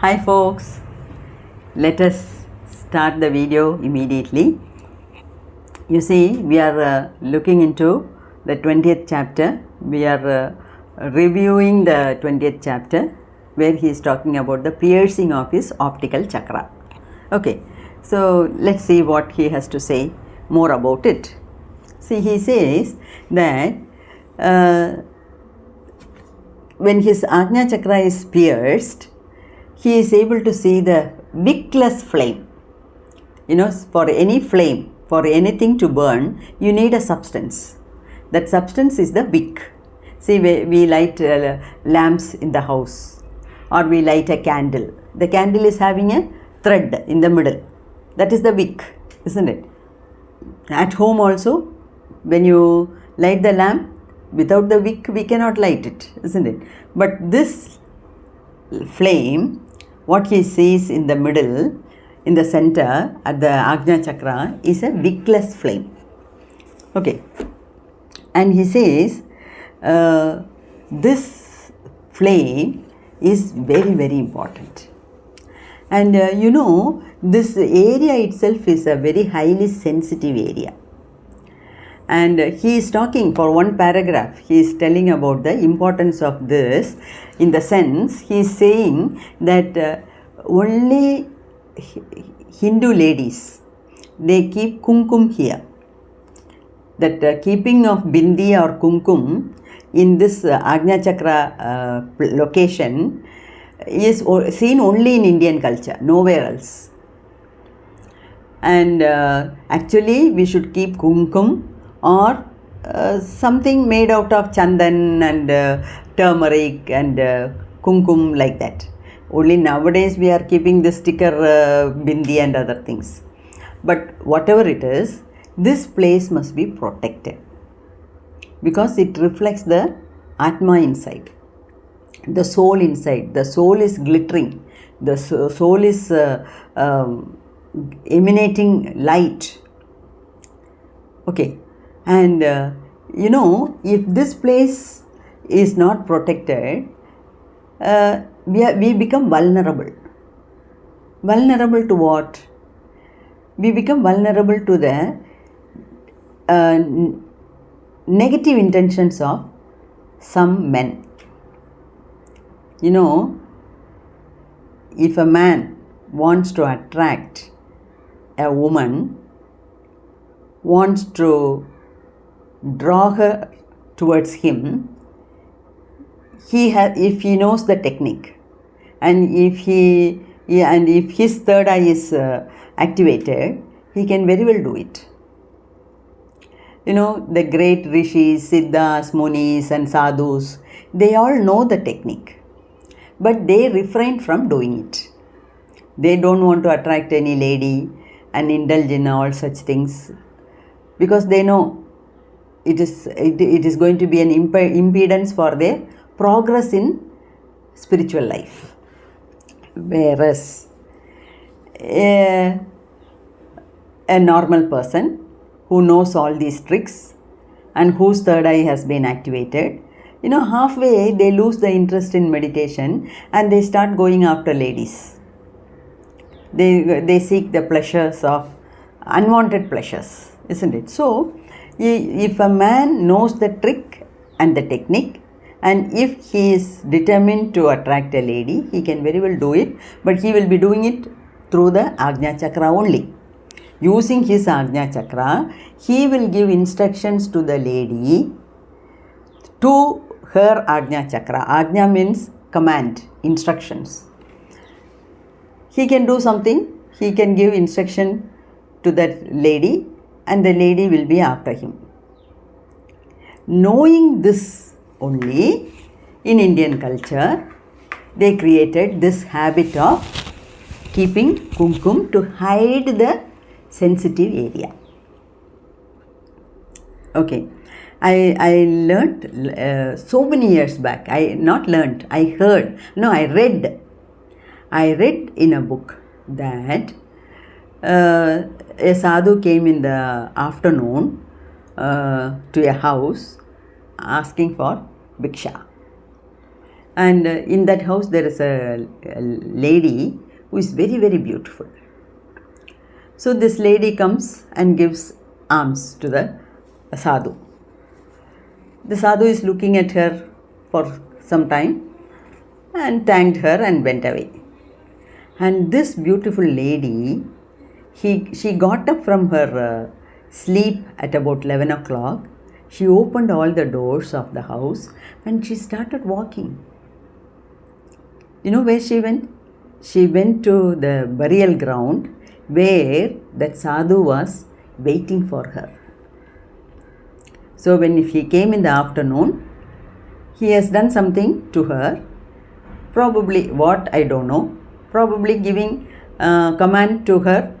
Hi folks, let us start the video immediately. You see, we are looking into the 20th chapter. We are reviewing the 20th chapter where he is talking about the piercing of his optical chakra. Okay, so let's see what he has to say more about it. See, he says that when his Ajna chakra is pierced, he is able to see the wickless flame. You know, for any flame, for anything to burn, you need a substance. That substance is the wick. See, we light lamps in the house, or we light a candle. The candle is having a thread in the middle. That is the wick, isn't it? At home also, when you light the lamp, without the wick, we cannot light it, isn't it? But this flame, what he sees in the middle, in the center at the Ajna chakra, is a wickless flame. Okay, and he says this flame is very, very important. And you know, this area itself is a very highly sensitive area. And he is talking for one paragraph, he is telling about the importance of this, in the sense he is saying that only Hindu ladies, they keep kumkum here. That keeping of bindi or kumkum in this Ajna chakra location is seen only in Indian culture, nowhere else. And actually we should keep kumkum or something made out of chandan and turmeric and kumkum, like that. Only nowadays we are keeping the sticker bindi and other things. But whatever it is, this place must be protected because it reflects the Atma inside, the soul inside. The soul is glittering, the soul is emanating light. Okay. And you know, if this place is not protected, we become vulnerable. Vulnerable to what? We become vulnerable to the negative intentions of some men. You know, if a man wants to attract a woman, wants to draw her towards him, if he knows the technique, and if his third eye is activated, he can very well do it. You know, the great rishis, siddhas, munis and sadhus, they all know the technique, but they refrain from doing it. They don't want to attract any lady and indulge in all such things because they know it is going to be an impedance for their progress in spiritual life. Whereas a normal person who knows all these tricks and whose third eye has been activated, you know, halfway they lose the interest in meditation and they start going after ladies. They seek the pleasures of unwanted pleasures, isn't it? So if a man knows the trick and the technique, and if he is determined to attract a lady, he can very well do it, but he will be doing it through the Ajna chakra only. Using his Ajna chakra, he will give instructions to the lady to her Ajna chakra. Ajna means command, instructions. He can do something, he can give instruction to that lady, and the lady will be after him. Knowing this only, in Indian culture, they created this habit of keeping kumkum to hide the sensitive area. Okay, I learnt so many years back. I read in a book that a sadhu came in the afternoon to a house asking for bhiksha. And in that house there is a lady who is very, very beautiful. So this lady comes and gives alms to the sadhu. The sadhu is looking at her for some time and thanked her and went away. And this beautiful lady, she got up from her sleep at about 11 o'clock. She opened all the doors of the house and she started walking. You know where she went? She went to the burial ground where that sadhu was waiting for her. So when he came in the afternoon, he has done something to her, probably what I don't know, probably giving command to her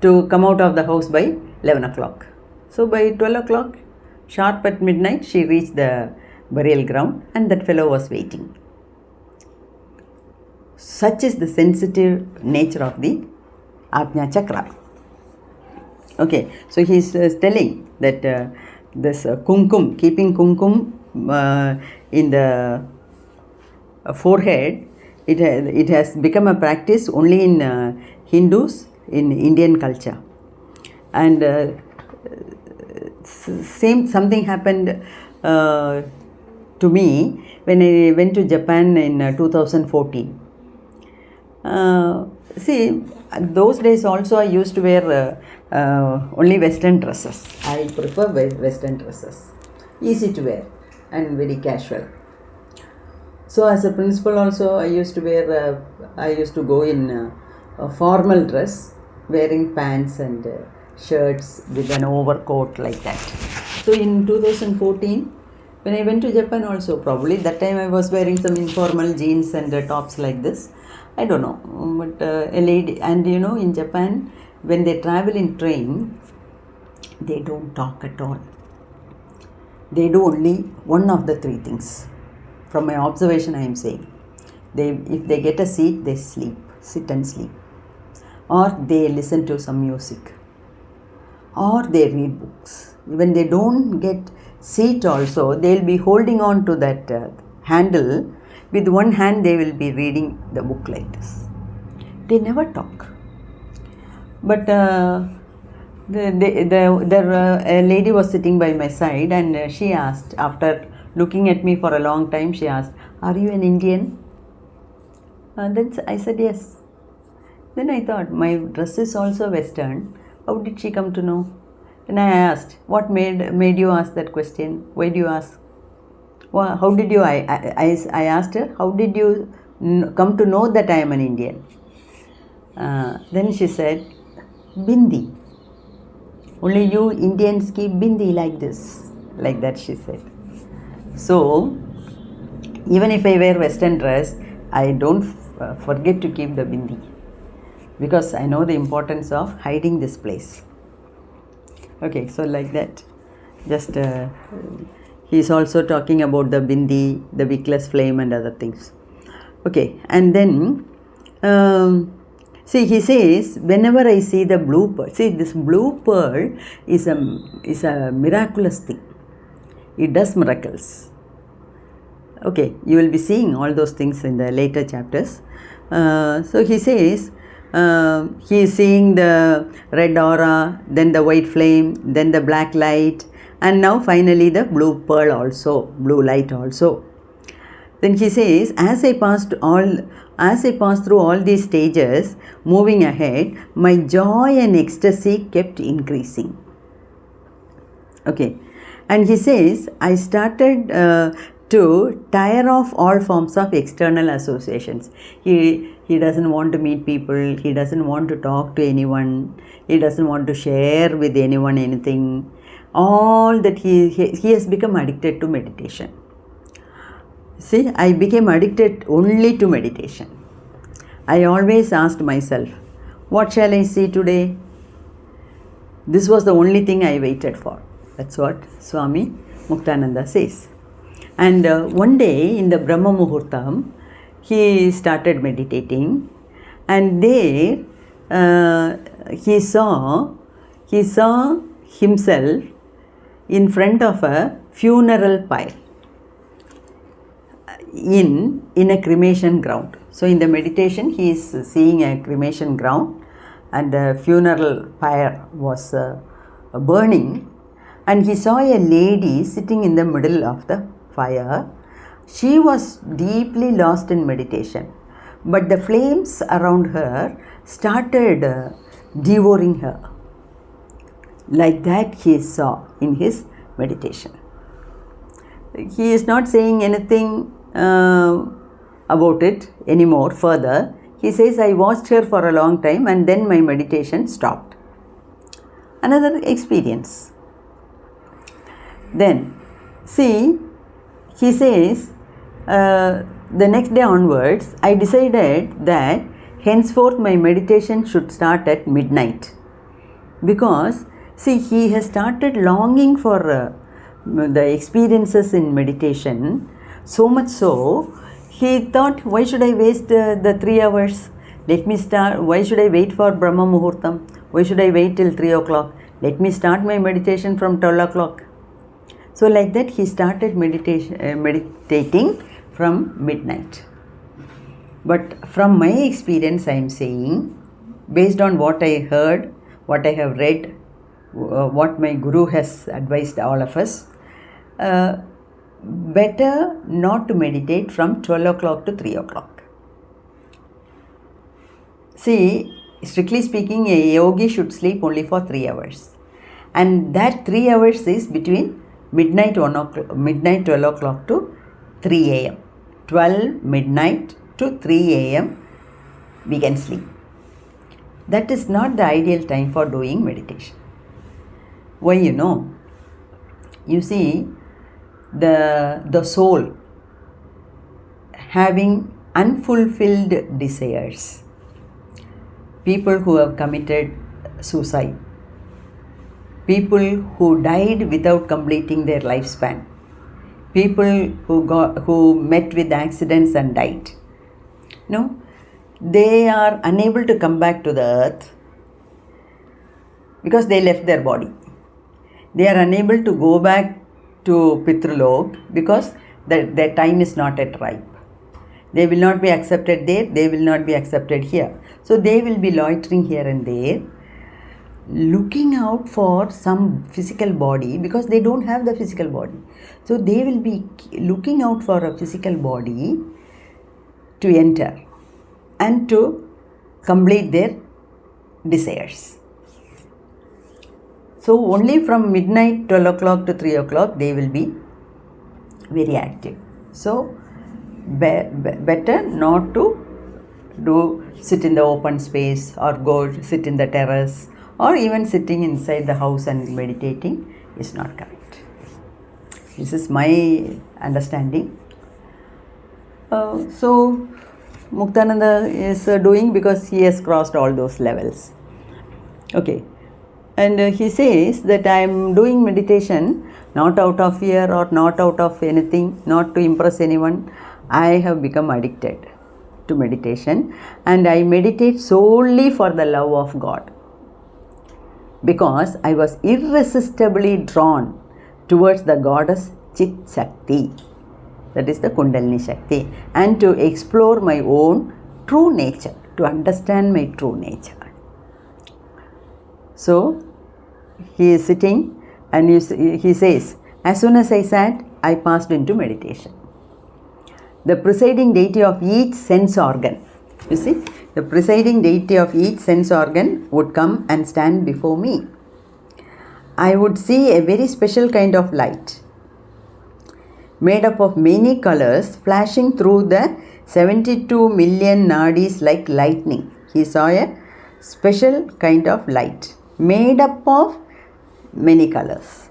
to come out of the house by 11 o'clock. So by 12 o'clock, sharp at midnight, she reached the burial ground and that fellow was waiting. Such is the sensitive nature of the Ajna Chakra. Okay, so he is telling that this kumkum, keeping kumkum in the forehead, it has become a practice only in Hindus, in Indian culture. And something happened to me when I went to Japan in 2014. See, those days also I used to wear only Western dresses. I prefer Western dresses. Easy to wear and very casual. So as a principal also I used to go in a formal dress, wearing pants and shirts with an overcoat like that. So in 2014, when I went to Japan also, probably that time I was wearing some informal jeans and tops like this. I don't know, but a lady, and you know, in Japan, when they travel in train, they don't talk at all. They do only one of the three things. From my observation, I am saying, if they get a seat, they sit and sleep, or they listen to some music, or they read books. When they don't get seat also, they will be holding on to that handle. With one hand, they will be reading the book like this. They never talk. But a lady was sitting by my side and she asked, after looking at me for a long time, she asked, "Are you an Indian?" Then I said, "Yes." Then I thought, my dress is also Western. How did she come to know? Then I asked, "What made you ask that question? Why do you ask?" Well, how did you, I asked her, "How did you come to know that I am an Indian?" Then she said, "Bindi. Only you Indians keep bindi like this." Like that she said. So, even if I wear Western dress, I don't forget to keep the bindi. Because I know the importance of hiding this place. Okay, so like that. Just... he is also talking about the bindi, the wickless flame and other things. Okay, and then, see, he says, whenever I see the blue pearl, see, this blue pearl is a miraculous thing. It does miracles. Okay, you will be seeing all those things in the later chapters. So he says, he is seeing the red aura, then the white flame, then the black light, and now finally the blue pearl also, blue light also. Then he says, as I passed through all these stages, moving ahead, my joy and ecstasy kept increasing. Okay, and he says, I started to tire off all forms of external associations. He doesn't want to meet people, he doesn't want to talk to anyone, he doesn't want to share with anyone anything. All that he has become addicted to meditation. See, I became addicted only to meditation. I always asked myself, what shall I see today? This was the only thing I waited for. That's what Swami Muktananda says. And one day in the Brahma Muhurtam, he started meditating, and there he saw himself in front of a funeral pile. in a cremation ground. So in the meditation he is seeing a cremation ground, and the funeral pyre was burning, and he saw a lady sitting in the middle of the fire. She was deeply lost in meditation, but the flames around her started devouring her. Like that he saw in his meditation. He is not saying anything about it anymore further. He says, I watched her for a long time and then my meditation stopped. Another experience. Then, see, he says, the next day onwards, I decided that henceforth my meditation should start at midnight. Because, see, he has started longing for the experiences in meditation, so much so, he thought, why should I waste the 3 hours? Let me start, why should I wait for Brahma Muhurtam? Why should I wait till 3 o'clock? Let me start my meditation from 12 o'clock. So like that he started meditating from midnight. But from my experience I am saying, based on what I heard, what I have read, what my Guru has advised all of us, better not to meditate from 12 o'clock to 3 o'clock. See, strictly speaking, a yogi should sleep only for 3 hours. And that 3 hours is between midnight 12 o'clock to 3 a.m. 12 midnight to 3 a.m. we can sleep. That is not the ideal time for doing meditation. Why, you know? You see, the soul having unfulfilled desires, people who have committed suicide, people who died without completing their lifespan, people who met with accidents and died, no, they are unable to come back to the earth because they left their body. They are unable to go back to Pitralok because their time is not yet ripe. They will not be accepted there, they will not be accepted here. So they will be loitering here and there, looking out for some physical body because they don't have the physical body. So they will be looking out for a physical body to enter and to complete their desires. So only from midnight 12 o'clock to 3 o'clock they will be very active. So better not to sit in the open space or go sit in the terrace or even sitting inside the house and meditating is not correct. This is my understanding. So Muktananda is doing because he has crossed all those levels. Okay. And he says that I am doing meditation not out of fear or not out of anything, not to impress anyone. I have become addicted to meditation and I meditate solely for the love of God, because I was irresistibly drawn towards the goddess Chit Shakti, that is the Kundalini Shakti, and to explore my own true nature, to understand my true nature. So he is sitting and he says, as soon as I sat, I passed into meditation. The presiding deity of each sense organ, you see, the presiding deity of each sense organ would come and stand before me. I would see a very special kind of light made up of many colors flashing through the 72 million nadis like lightning. He saw a special kind of light made up of many colors.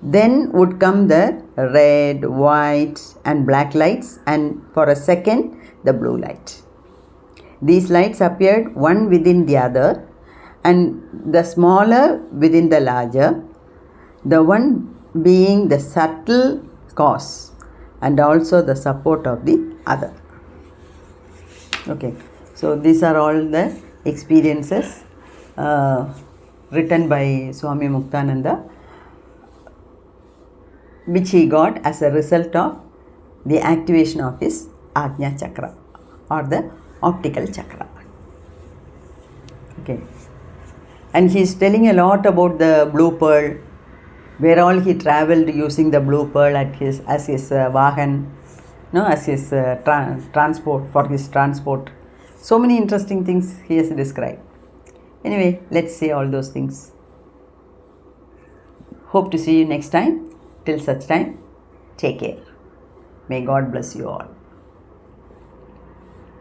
Then would come the red, white and black lights, and for a second the blue light. These lights appeared one within the other, and the smaller within the larger, the one being the subtle cause and also the support of the other. Okay, so these are all the experiences written by Swami Muktananda, which he got as a result of the activation of his Ajna Chakra or the optical chakra. Okay. And he is telling a lot about the blue pearl, where all he travelled using the blue pearl as his vahan, no, as his transport, for his transport. So many interesting things he has described. Anyway, let's see all those things. Hope to see you next time. Till such time, take care. May God bless you all.